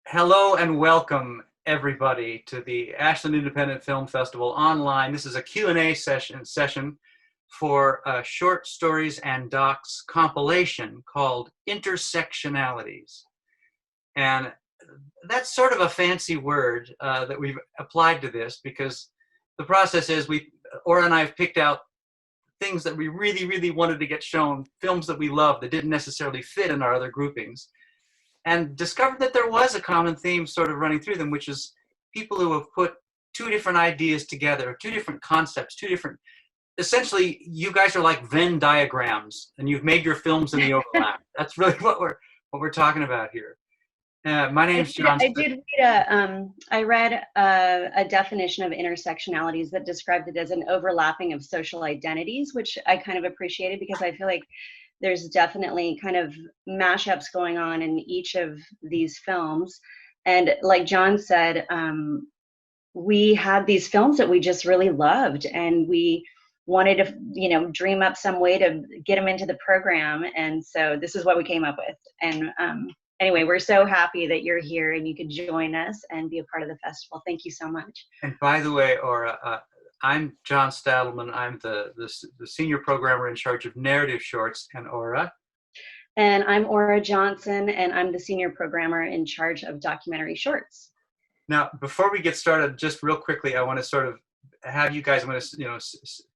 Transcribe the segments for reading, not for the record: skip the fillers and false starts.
Hello and welcome everybody to the Ashland Independent Film Festival online. This is a Q&A session for a short stories and docs compilation called Intersectionalities. And that's sort of a fancy word that we've applied to this because the process is Ora and I have picked out things that we really, really wanted to get shown, films that we love that didn't necessarily fit in our other groupings, and discovered that there was a common theme sort of running through them, which is people who have put two different ideas together, two different concepts, essentially you guys are like Venn diagrams and you've made your films in the overlap. That's really what we're talking about here. My name's John. I read a definition of intersectionalities that described it as an overlapping of social identities, which I kind of appreciated because I feel like there's definitely kind of mashups going on in each of these films. And like John said, we had these films that we just really loved, and we wanted to, dream up some way to get them into the program. And so this is what we came up with. And anyway, we're so happy that you're here and you could join us and be a part of the festival. Thank you so much. And by the way, Ora, I'm John Stadelman. I'm the senior programmer in charge of narrative shorts. And Ora? And I'm Ora Johnson, and I'm the senior programmer in charge of documentary shorts. Now, before we get started, just real quickly, I want to sort of have you guys, I'm going to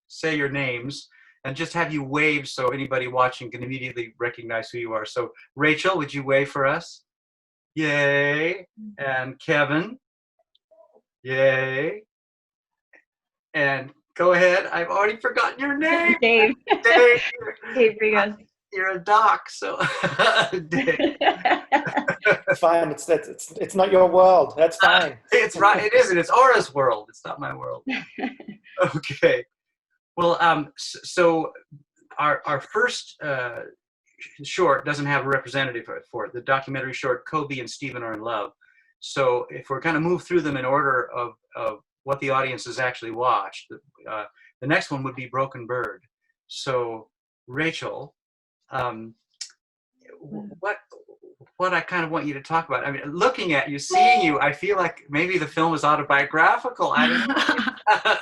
say your names and just have you wave so anybody watching can immediately recognize who you are. So Rachel, would you wave for us? Yay. And Kevin? Yay. And go ahead. I've already forgotten your name. Dave. Dave. Dave Regos. You're a doc, so Dave. Fine. It's not your world. That's fine. It's right. It isn't. It's Aura's world. It's not my world. Okay. Well, so our first short doesn't have a representative for it. The documentary short, Kobe and Stephen Are in Love. So if we're kind of move through them in order of what the audience has actually watched, the next one would be Broken Bird. So Rachel, what I kind of want you to talk about. I mean, looking at you, seeing you, I feel like maybe the film is autobiographical. I don't know.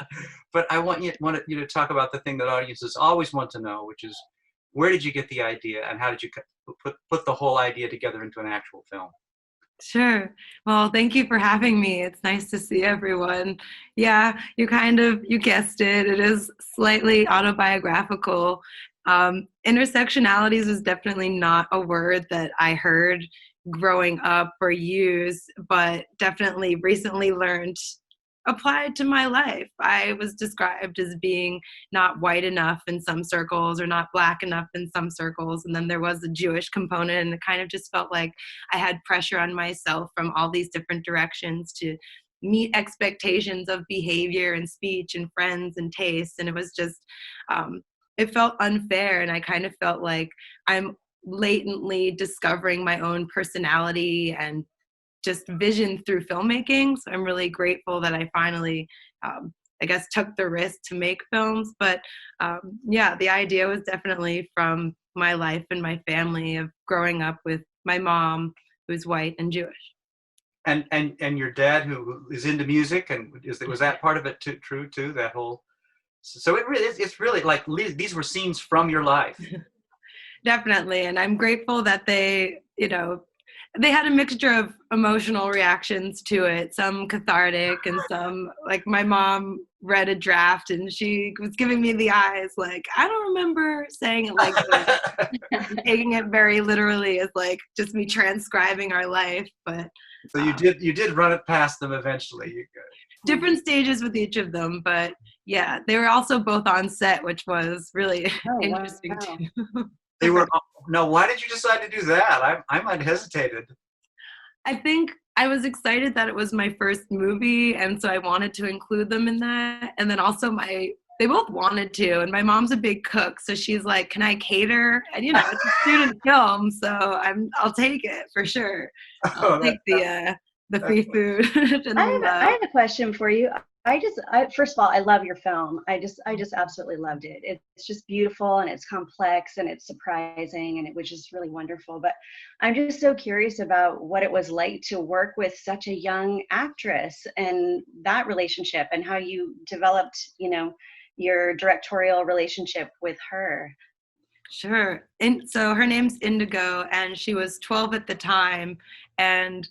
But I want you to talk about the thing that audiences always want to know, which is where did you get the idea and how did you put the whole idea together into an actual film? Sure. Well, thank you for having me. It's nice to see everyone. Yeah, you guessed it. It is slightly autobiographical. Intersectionalities is definitely not a word that I heard growing up or used, but definitely recently learned applied to my life. I was described as being not white enough in some circles or not black enough in some circles. And then there was a Jewish component, and it kind of just felt like I had pressure on myself from all these different directions to meet expectations of behavior and speech and friends and tastes. And it was just, it felt unfair. And I kind of felt like I'm latently discovering my own personality and just vision through filmmaking. So I'm really grateful that I finally, took the risk to make films. But yeah, the idea was definitely from my life and my family of growing up with my mom, who's white and Jewish. And your dad, who is into music, and was that part of it too? True too. That whole. So it's really like these were scenes from your life. Definitely, and I'm grateful that they had a mixture of emotional reactions to it, some cathartic and some, like my mom read a draft and she was giving me the eyes like, I don't remember saying it like that. Taking it very literally as like just me transcribing our life. But so you did run it past them eventually. Different stages with each of them, but yeah, they were also both on set, which was really interesting too. They were. Now, why did you decide to do that? I might have hesitated. I think I was excited that it was my first movie, and so I wanted to include them in that. And then also they both wanted to, and my mom's a big cook, so she's like, "Can I cater?" And it's a student film, so I'll take it for sure. I'll take the free food. I have a question for you. First of all, I love your film. I just absolutely loved it. It's just beautiful, and it's complex, and it's surprising, and it was just really wonderful. But I'm just so curious about what it was like to work with such a young actress and that relationship, and how you developed, your directorial relationship with her. Sure. And so her name's Indigo, and she was 12 at the time. And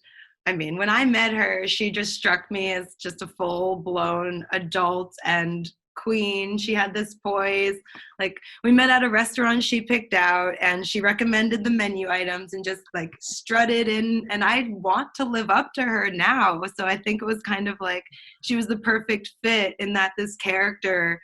I mean, when I met her, she just struck me as just a full-blown adult and queen. She had this poise. Like, we met at a restaurant she picked out, and she recommended the menu items and just like strutted in. And I want to live up to her now. So I think it was kind of like she was the perfect fit in that this character,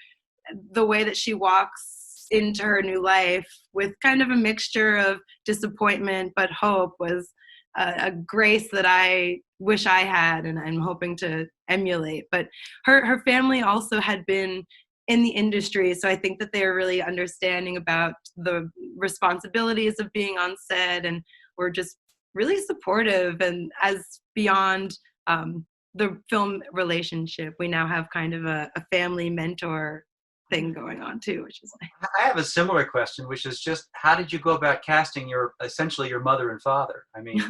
the way that she walks into her new life with kind of a mixture of disappointment but hope was a grace that I wish I had, and I'm hoping to emulate. But her family also had been in the industry, so I think that they were really understanding about the responsibilities of being on set, and were just really supportive. And as beyond the film relationship, we now have kind of a family mentor thing going on too, which is nice. I have a similar question, which is just, how did you go about casting essentially your mother and father? I mean,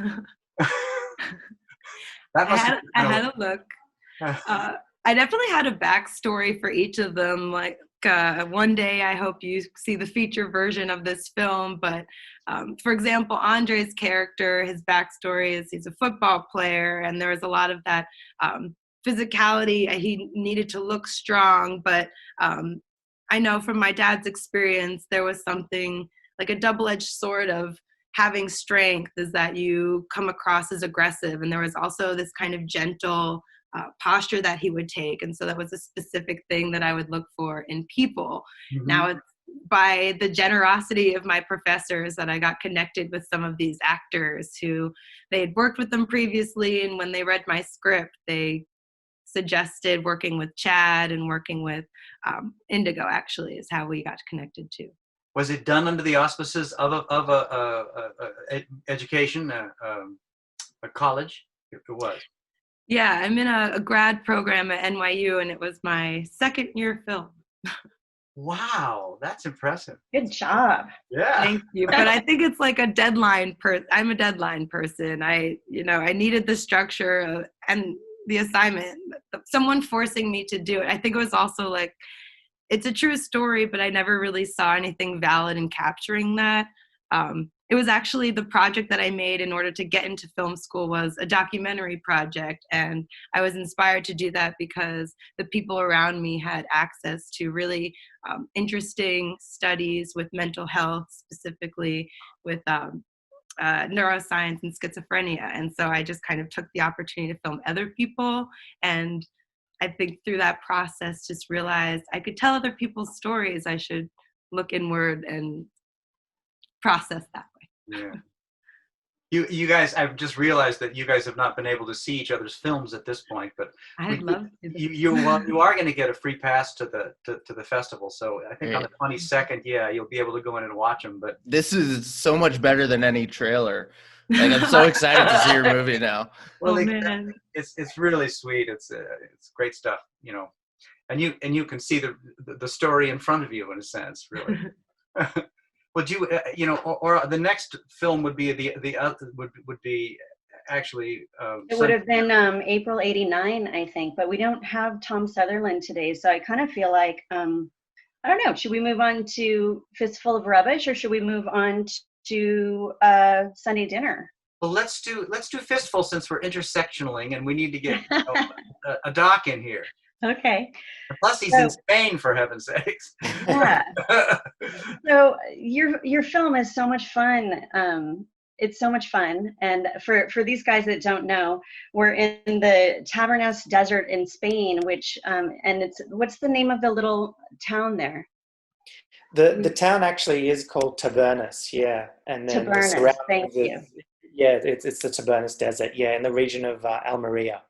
that must I had a look. I definitely had a backstory for each of them. Like, one day I hope you see the feature version of this film. But for example, Andre's character, his backstory is he's a football player, and there was a lot of that physicality. He needed to look strong, but I know from my dad's experience, there was something like a double-edged sword of having strength, is that you come across as aggressive. And there was also this kind of gentle posture that he would take. And so that was a specific thing that I would look for in people. Mm-hmm. Now, it's by the generosity of my professors that I got connected with some of these actors who they had worked with them previously. And when they read my script, they suggested working with Chad and working with Indigo, actually, is how we got connected too. Was it done under the auspices of a education, a college? It was. Yeah, I'm in a grad program at NYU, and it was my second year film. Wow, that's impressive. Good job. Yeah. Thank you. But I think it's like a deadline I'm a deadline person. I needed the structure and the assignment, someone forcing me to do it. I think it was also like, it's a true story, but I never really saw anything valid in capturing that. It was actually the project that I made in order to get into film school was a documentary project. And I was inspired to do that because the people around me had access to really interesting studies with mental health, specifically with neuroscience and schizophrenia. And so I just kind of took the opportunity to film other people. And I think through that process, just realized I could tell other people's stories. I should look inward and process that way. Yeah. You guys, I've just realized that you guys have not been able to see each other's films at this point, but I'd love to. You are going to get a free pass to the festival. So I think on the 22nd, you'll be able to go in and watch them. But this is so much better than any trailer. Like, I'm so excited to see your movie now. Well, it's really sweet. It's great stuff, and you can see the story in front of you in a sense, really. Would you, or the next film would be would be actually. It would have been April '89, I think, but we don't have Tom Sutherland today, so I kind of feel like I don't know. Should we move on to Fistful of Rubbish, or should we move on to Sunday Dinner? Well, let's do Fistful since we're intersectionaling and we need to get a doc in here. Okay. Plus, he's in Spain, for heaven's sakes. Yeah. So your film is so much fun. It's so much fun. And for these guys that don't know, we're in the Tabernas Desert in Spain, which and what's the name of the little town there? The town actually is called Tabernas, yeah. And then Tabernas, thank you. Yeah, it's the Tabernas Desert, yeah, in the region of Almeria.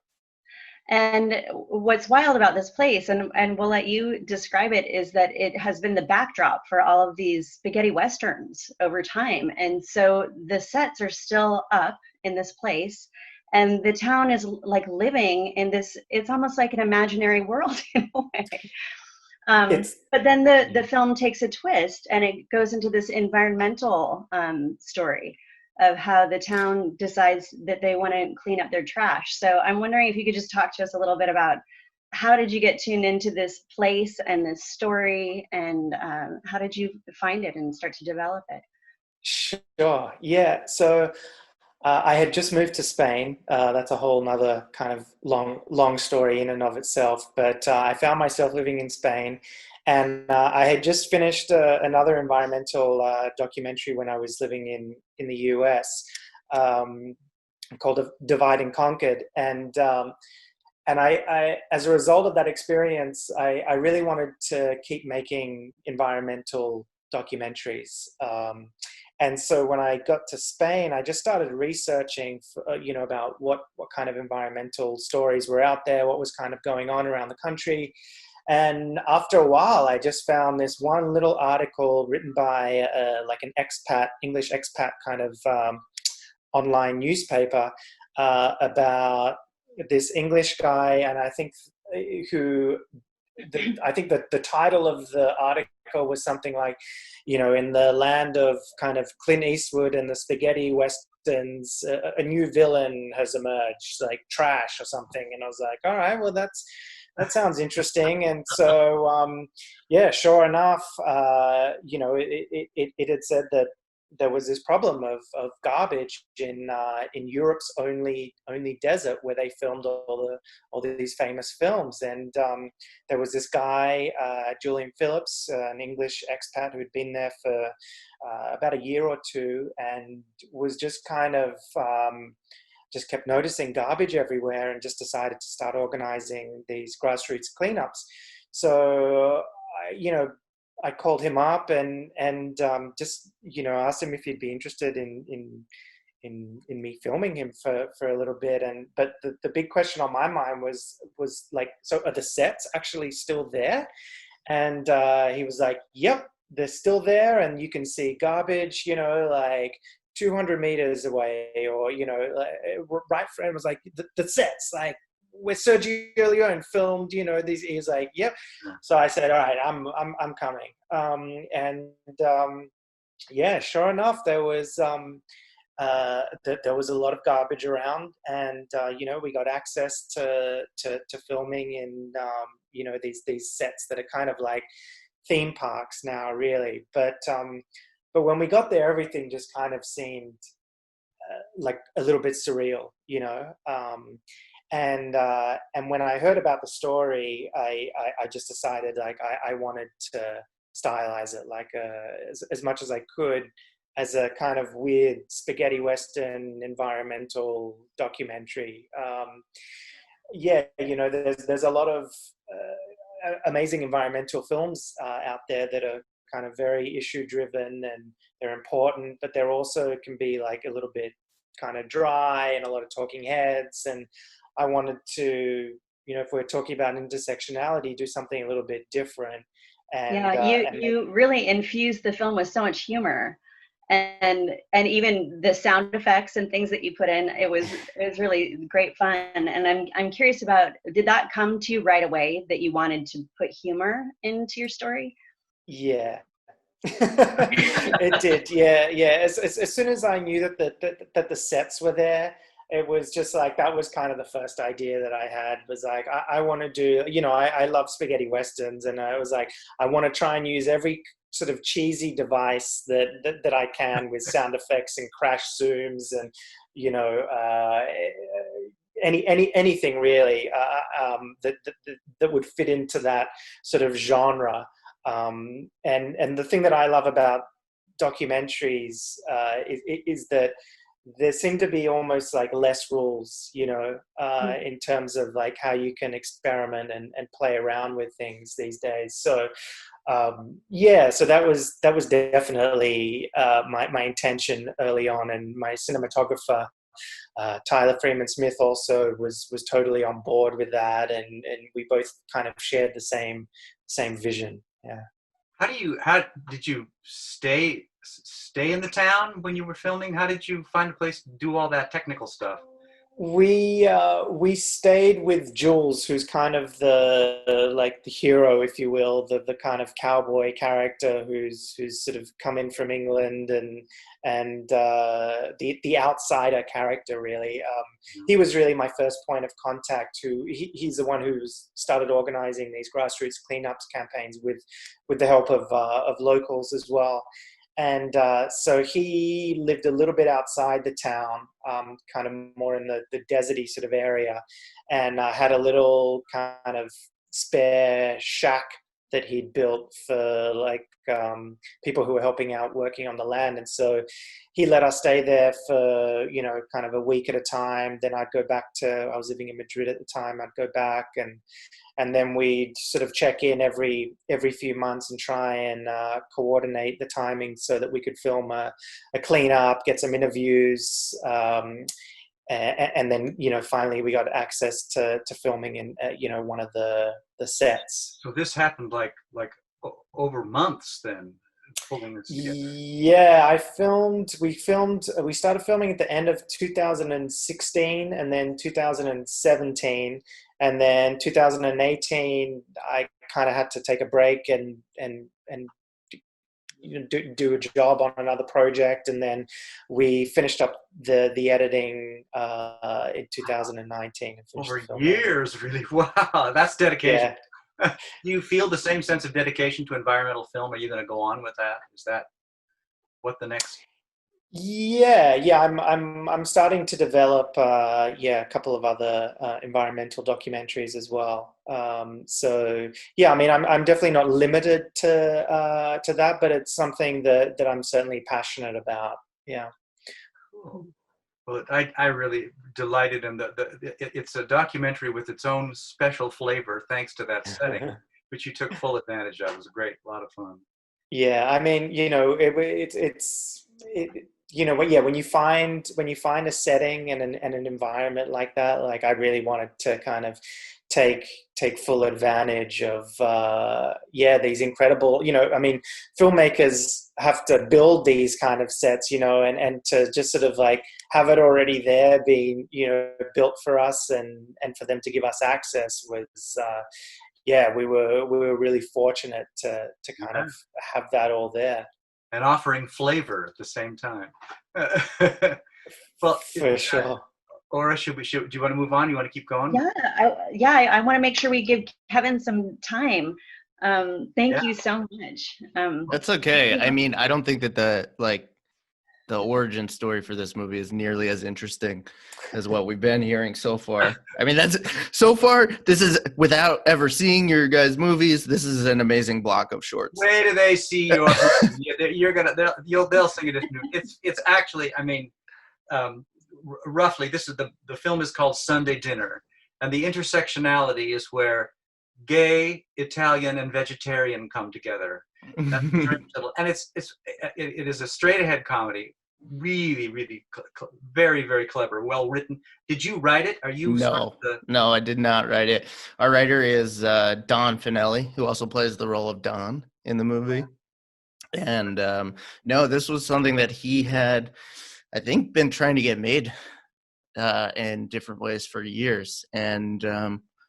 And what's wild about this place, and we'll let you describe it, is that it has been the backdrop for all of these spaghetti westerns over time. And so the sets are still up in this place. and the town is like living in this, it's almost like an imaginary world in a way. It's But then the film takes a twist and it goes into this environmental story of how the town decides that they want to clean up their trash. So I'm wondering if you could just talk to us a little bit about how did you get tuned into this place and this story, and how did you find it and start to develop it? sure. Yeah. So I had just moved to Spain. That's a whole nother kind of long story in and of itself. But I found myself living in Spain, and I had just finished another environmental documentary when I was living in the US, um, called Divide and Conquered. And I, as a result of that experience, I really wanted to keep making environmental documentaries. And so when I got to Spain, I just started researching, about what kind of environmental stories were out there, what was kind of going on around the country. And after a while, I just found this one little article written by like an expat, English expat kind of online newspaper about this English guy, and I think that the title of the article was something like, in the land of kind of Clint Eastwood and the spaghetti westerns, a new villain has emerged, like Trash or something. And I was like, all right, well, that sounds interesting. And so, yeah, sure enough, it had said that there was this problem of garbage in Europe's only desert where they filmed all these famous films. And there was this guy, Julian Phillips, an English expat who had been there for about a year or two, and was just kind of just kept noticing garbage everywhere, and just decided to start organizing these grassroots cleanups. So, I called him up and just asked him if he'd be interested in me filming him for a little bit. But the big question on my mind was like, so are the sets actually still there? And he was like, yep, they're still there, and you can see garbage, like 200 meters away, or right. Friend was like, the sets, like, where Sergio Leone filmed, these. He was like, yep. So I said, all right, I'm coming. Yeah, sure enough, there was there was a lot of garbage around, and we got access to filming in these sets that are kind of like theme parks now, really. But when we got there, everything just kind of seemed like a little bit surreal, And when I heard about the story, I just decided, like, I wanted to stylize it like as much as I could as a kind of weird spaghetti western environmental documentary. Yeah, there's a lot of amazing environmental films out there that are kind of very issue driven, and they're important, but they're also can be like a little bit kind of dry and a lot of talking heads. And I wanted to, if we're talking about intersectionality, do something a little bit different. And yeah, you really infused the film with so much humor, and even the sound effects and things that you put in. It was really great fun. And I'm curious about, did that come to you right away that you wanted to put humor into your story? Yeah. It did. Yeah. As soon as I knew that the sets were there, it was just like, that was kind of the first idea that I had, was like, I want to do, I love spaghetti westerns, and I was like, I want to try and use every sort of cheesy device that I can, with sound effects and crash zooms and anything really that would fit into that sort of genre. And the thing that I love about documentaries is that there seem to be almost like less rules, in terms of like how you can experiment and play around with things these days. So yeah, so that was definitely my intention early on, and my cinematographer Tyler Freeman Smith also was totally on board with that, and we both kind of shared the same vision. Yeah. How did you stay in the town when you were filming? How did you find a place to do all that technical stuff? We stayed with Jules, who's kind of the like the hero, if you will, the kind of cowboy character who's sort of come in from England and the outsider character really. He was really my first point of contact. He's the one who's started organizing these grassroots cleanups campaigns with the help of locals as well. And so he lived a little bit outside the town, kind of more in the deserty sort of area, and had a little kind of spare shack that he'd built for like people who were helping out working on the land. And so he let us stay there for, kind of a week at a time. Then I'd go back I was living in Madrid at the time. I'd go back and then we'd sort of check in every few months and try and coordinate the timing so that we could film a cleanup, get some interviews, and then finally we got access to filming in one of the sets. So this happened like over months then, pulling this together. Yeah, we started filming at the end of 2016 and then 2017. And then 2018, I kind of had to take a break and do a job on another project, and then we finished up the editing in 2019. Over years, really. Wow, that's dedication. Yeah. Do you feel the same sense of dedication to environmental film? Are you going to go on with that? Is that what the next? Yeah. I'm starting to develop a couple of other environmental documentaries as well. So yeah, I mean, I'm definitely not limited to that, but it's something that I'm certainly passionate about. Yeah. Cool. Well, I really delighted in it's a documentary with its own special flavor, thanks to that setting, which you took full advantage of. It was a lot of fun. Yeah, I mean, when you find a setting and an environment like that, like I really wanted to kind of take full advantage of these incredible, I mean, filmmakers have to build these kind of sets, and to just sort of like have it already there being built for us and for them to give us access was we were really fortunate to kind of have that all there. And offering flavor at the same time. Well, for sure. Ora, do you want to move on? You want to keep going? I want to make sure we give Kevin some time. Thank you so much. That's okay. I mean, I don't think that the origin story for this movie is nearly as interesting as what we've been hearing so far. I mean, this is without ever seeing your guys' movies. This is an amazing block of shorts. Wait till they see your they'll sing it. It's actually, I mean, roughly, this is the film is called Sunday Dinner, and the intersectionality is where gay, Italian, and vegetarian come together. And it is a straight ahead comedy, really, really very, very clever, well written. Did you write it? Are you? No, I did not write it. Our writer is Don Finelli, who also plays the role of Don in the movie. And no, this was something that he had, I think, been trying to get made in different ways for years. And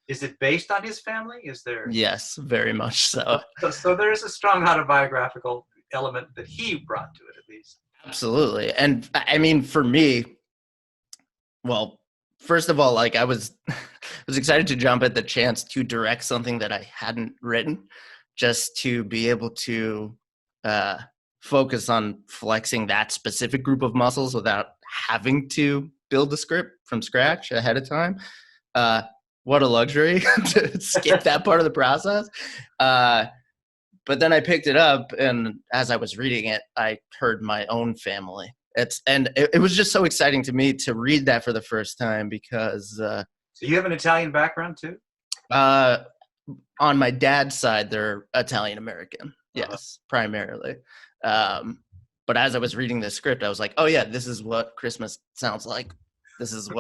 is it based on his family? Is there? Yes, very much so. So there is a strong autobiographical element that he brought to it, at least. Absolutely. And I mean, for me, well, first of all, like I was excited to jump at the chance to direct something that I hadn't written, just to be able to focus on flexing that specific group of muscles without having to build the script from scratch ahead of time. What a luxury to skip that part of the process. But then I picked it up, and as I was reading it, I heard my own family. It was just so exciting to me to read that for the first time because. So you have an Italian background too? On my dad's side, they're Italian American. Yes, primarily. But as I was reading the script, I was like, oh yeah, this is what Christmas sounds like. This is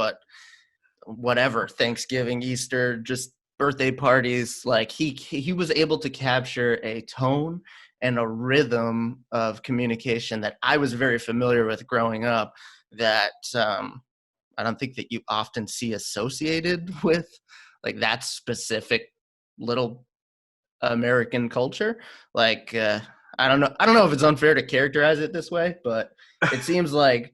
whatever, Thanksgiving, Easter, just birthday parties. Like he was able to capture a tone and a rhythm of communication that I was very familiar with growing up that I don't think that you often see associated with like that specific little American culture. Like, I don't know if it's unfair to characterize it this way, but it seems like,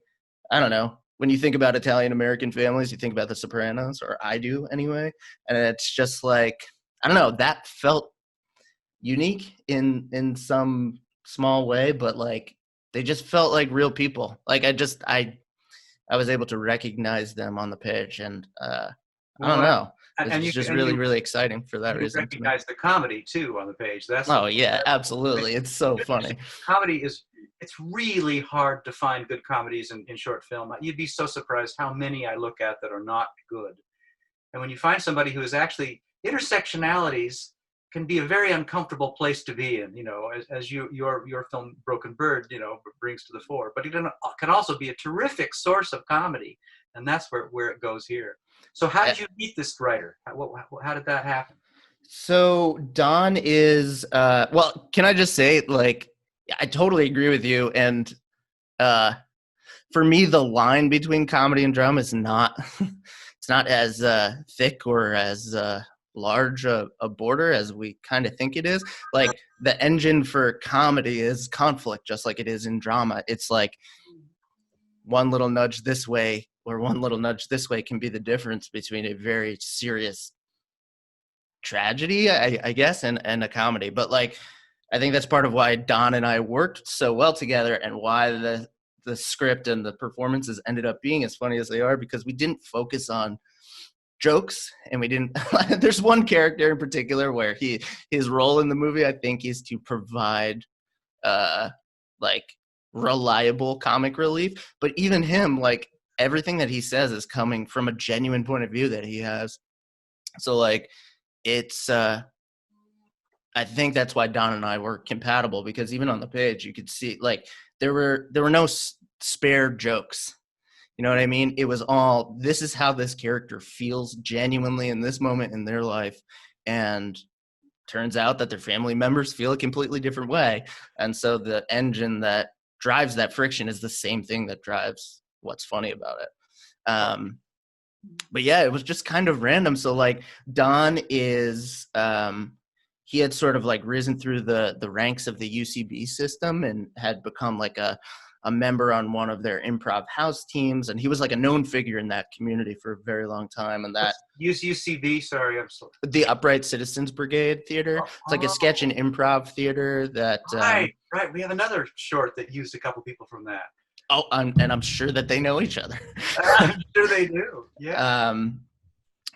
I don't know, when you think about Italian American families, you think about The Sopranos, or I do anyway. And it's just like, I don't know, that felt unique in some small way, but like they just felt like real people. Like I was able to recognize them on the page, and I don't know. It was just really, really exciting for that reason. You recognize the comedy too on the page. Oh yeah, absolutely. It's so funny. Comedy it's really hard to find good comedies in short film. You'd be so surprised how many I look at that are not good. And when you find somebody who is actually, intersectionalities can be a very uncomfortable place to be in, as your film Broken Bird, brings to the fore. But it can also be a terrific source of comedy, and that's where it goes here. So how did you meet this writer? How did that happen? So Don is, well, can I just say, like, I totally agree with you. And for me, the line between comedy and drama is not, it's not as thick or as large a border as we kind of think it is. Like, the engine for comedy is conflict, just like it is in drama. It's like one little nudge this way or one little nudge this way can be the difference between a very serious tragedy, I guess, and a comedy. But like, I think that's part of why Don and I worked so well together, and why the script and the performances ended up being as funny as they are, because we didn't focus on jokes, and we didn't there's one character in particular where his role in the movie, I think, is to provide like reliable comic relief. But even him, like, everything that he says is coming from a genuine point of view that he has. So like, it's I think that's why Don and I were compatible, because even on the page you could see, like, there were no spare jokes. You know what I mean? It was all, this is how this character feels genuinely in this moment in their life. And turns out that their family members feel a completely different way. And so the engine that drives that friction is the same thing that drives what's funny about it. But yeah, it was just kind of random. So like, Don is, he had sort of like risen through the ranks of the UCB system and had become like a member on one of their improv house teams. And he was like a known figure in that community for a very long time. And that UCB, sorry, I'm sorry. The Upright Citizens Brigade Theater. It's like a sketch and improv theater that. Right. We have another short that used a couple people from that. Oh, and I'm sure that they know each other. I'm sure they do. Yeah.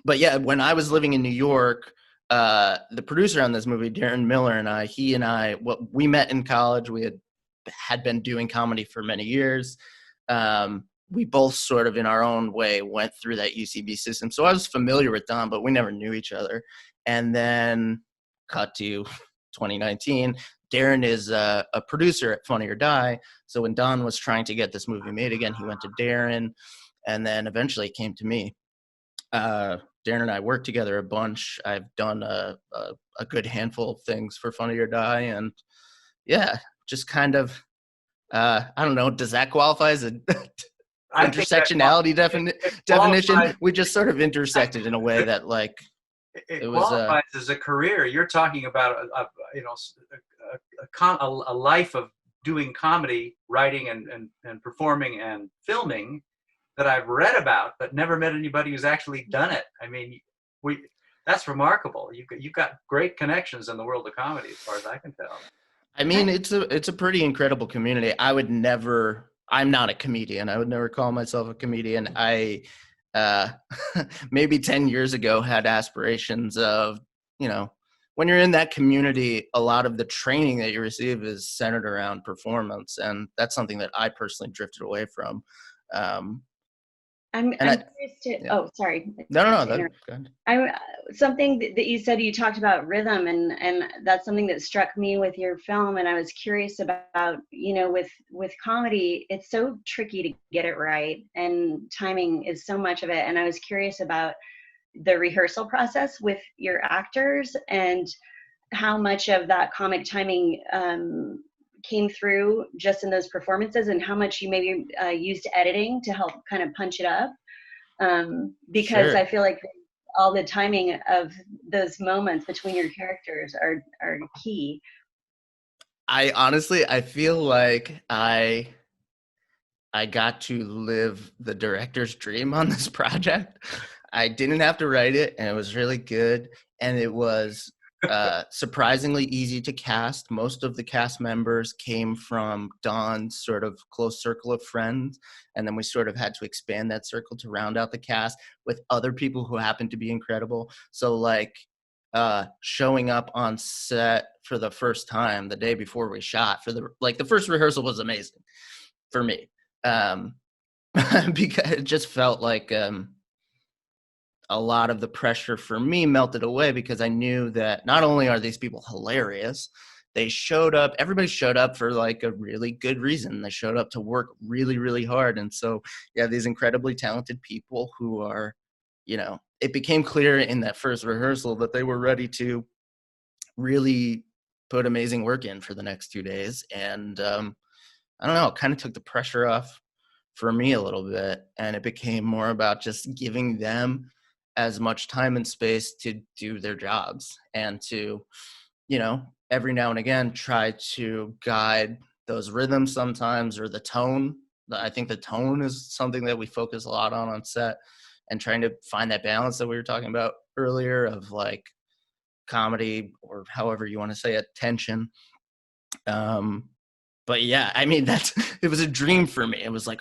But yeah, when I was living in New York, the producer on this movie, Darren Miller, and we met in college. We had been doing comedy for many years. We both sort of in our own way went through that UCB system. So I was familiar with Don, but we never knew each other. And then cut to 2019. Darren is a producer at Funny or Die. So when Don was trying to get this movie made again, he went to Darren, and then eventually came to me. Darren and I worked together a bunch. I've done a good handful of things for Funny or Die, and yeah, just kind of, I don't know, does that qualify as an intersectionality definition? We just sort of intersected in a way that, like, it qualifies as a career. You're talking about a life of doing comedy, writing and performing and filming that I've read about, but never met anybody who's actually done it. I mean, that's remarkable. You've got great connections in the world of comedy, as far as I can tell. I mean, it's a pretty incredible community. I'm not a comedian. I would never call myself a comedian. I maybe 10 years ago had aspirations of, when you're in that community, a lot of the training that you receive is centered around performance. And that's something that I personally drifted away from. I'm curious to. Yeah. Oh, sorry. No. Go ahead. Something that you said, you talked about rhythm, and that's something that struck me with your film. And I was curious about, with comedy, it's so tricky to get it right, and timing is so much of it. And I was curious about the rehearsal process with your actors, and how much of that comic timing came through just in those performances, and how much you maybe used editing to help kind of punch it up. because Sure. I feel like all the timing of those moments between your characters are key. I feel like I got to live the director's dream on this project. I didn't have to write it, and it was really good. And it was surprisingly easy to cast. Most of the cast members came from Don's sort of close circle of friends. And then we sort of had to expand that circle to round out the cast with other people who happened to be incredible. So like showing up on set for the first time the day before we shot for the first rehearsal was amazing for me. Because it just felt like a lot of the pressure for me melted away, because I knew that not only are these people hilarious, everybody showed up for like a really good reason. They showed up to work really, really hard. And so, yeah, these incredibly talented people who are, it became clear in that first rehearsal that they were ready to really put amazing work in for the next 2 days. And I don't know, it kind of took the pressure off for me a little bit. And it became more about just giving them as much time and space to do their jobs and to, every now and again, try to guide those rhythms sometimes, or the tone. I think the tone is something that we focus a lot on set, and trying to find that balance that we were talking about earlier of like comedy, or however you want to say it, tension. But yeah, I mean, it was a dream for me. It was like,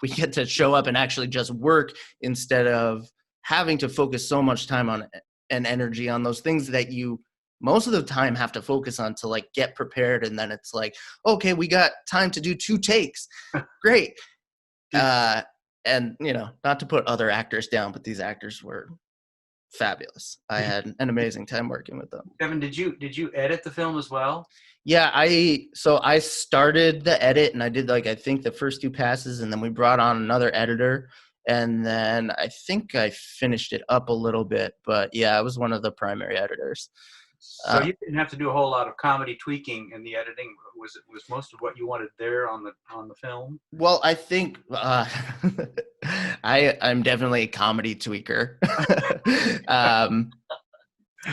we get to show up and actually just work instead of having to focus so much time on and energy on those things that you most of the time have to focus on to like get prepared. And then it's like, okay, we got time to do 2 takes. Great. And not to put other actors down, but these actors were fabulous. I had an amazing time working with them. Kevin, did you edit the film as well? Yeah, I started the edit, and I did I think the first 2 passes, and then we brought on another editor, and then I think I finished it up a little bit. But yeah, I was one of the primary editors. So you didn't have to do a whole lot of comedy tweaking in the editing. Was most of what you wanted there on the film? Well, I think I'm definitely a comedy tweaker.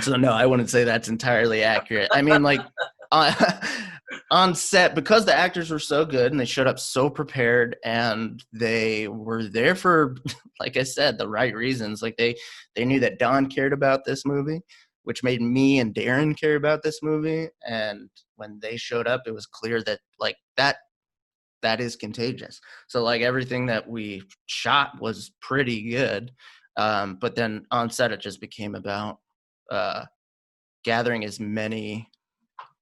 So no, I wouldn't say that's entirely accurate. I mean, like on set, because the actors were so good and they showed up so prepared, and they were there for, like I said, the right reasons. Like they knew that Don cared about this movie, which made me and Darren care about this movie. And when they showed up, it was clear that like that is contagious. So like everything that we shot was pretty good. But then on set, it just became about gathering as many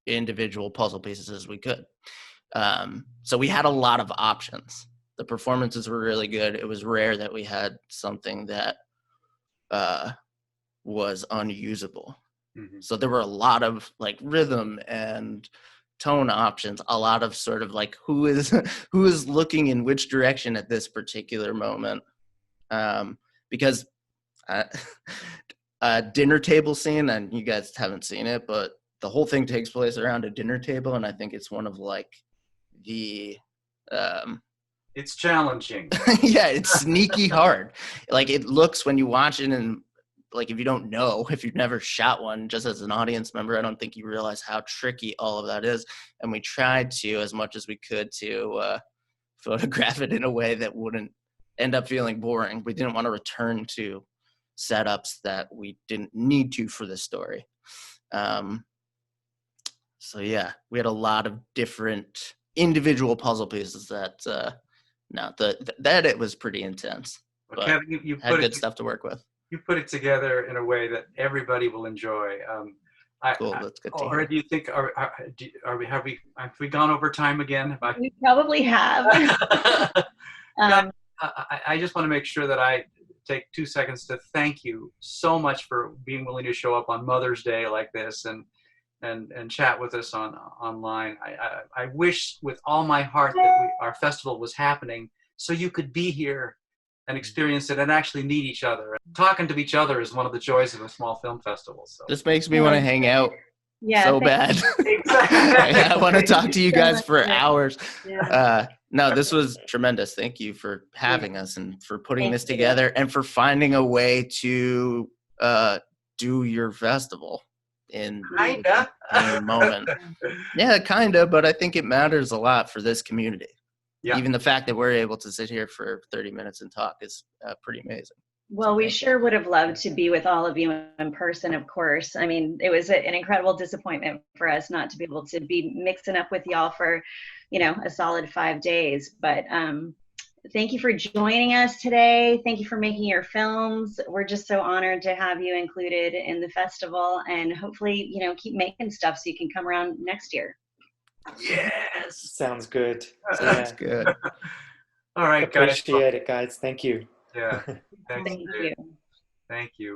individual puzzle pieces as we could. So we had a lot of options. The performances were really good. It was rare that we had something that was unusable. Mm-hmm. So there were a lot of like rhythm and tone options, a lot of sort of like who is looking in which direction at this particular moment. Because a dinner table scene, and you guys haven't seen it, but the whole thing takes place around a dinner table, and I think it's one of like the it's challenging. Yeah, it's sneaky hard. Like it looks when you watch it, and like if you don't know, if you've never shot one, just as an audience member, I don't think you realize how tricky all of that is. And we tried to, as much as we could, to photograph it in a way that wouldn't end up feeling boring. We didn't want to return to setups that we didn't need to for the story. So yeah, we had a lot of different individual puzzle pieces that the edit was pretty intense. But Kevin, you had good stuff to work with. You put it together in a way that everybody will enjoy. Cool, that's good to hear. Or do you think have we gone over time again? We probably have. I just want to make sure that I take 2 seconds to thank you so much for being willing to show up on Mother's Day like this and chat with us online. I wish with all my heart that our festival was happening so you could be here and experience it and actually meet each other. Talking to each other is one of the joys of a small film festival. So this makes me want to hang out Yeah, so thank bad. Exactly. I want to talk to you so guys much for for- hours. Yeah. No, this was tremendous. Thank you for having us and for putting Thank this you. together and for finding a way to do your festival in Kinda. any moment. Yeah, kind of, but I think it matters a lot for this community. Yeah. Even the fact that we're able to sit here for 30 minutes and talk is pretty amazing. Well, we sure would have loved to be with all of you in person, of course. I mean, it was an incredible disappointment for us not to be able to be mixing up with y'all for, a solid 5 days. But thank you for joining us today. Thank you for making your films. We're just so honored to have you included in the festival, and hopefully, keep making stuff so you can come around next year. Yes. Sounds good. Sounds good. All right, guys. Appreciate it, guys. Thank you. Yeah. Thank you. Thank you.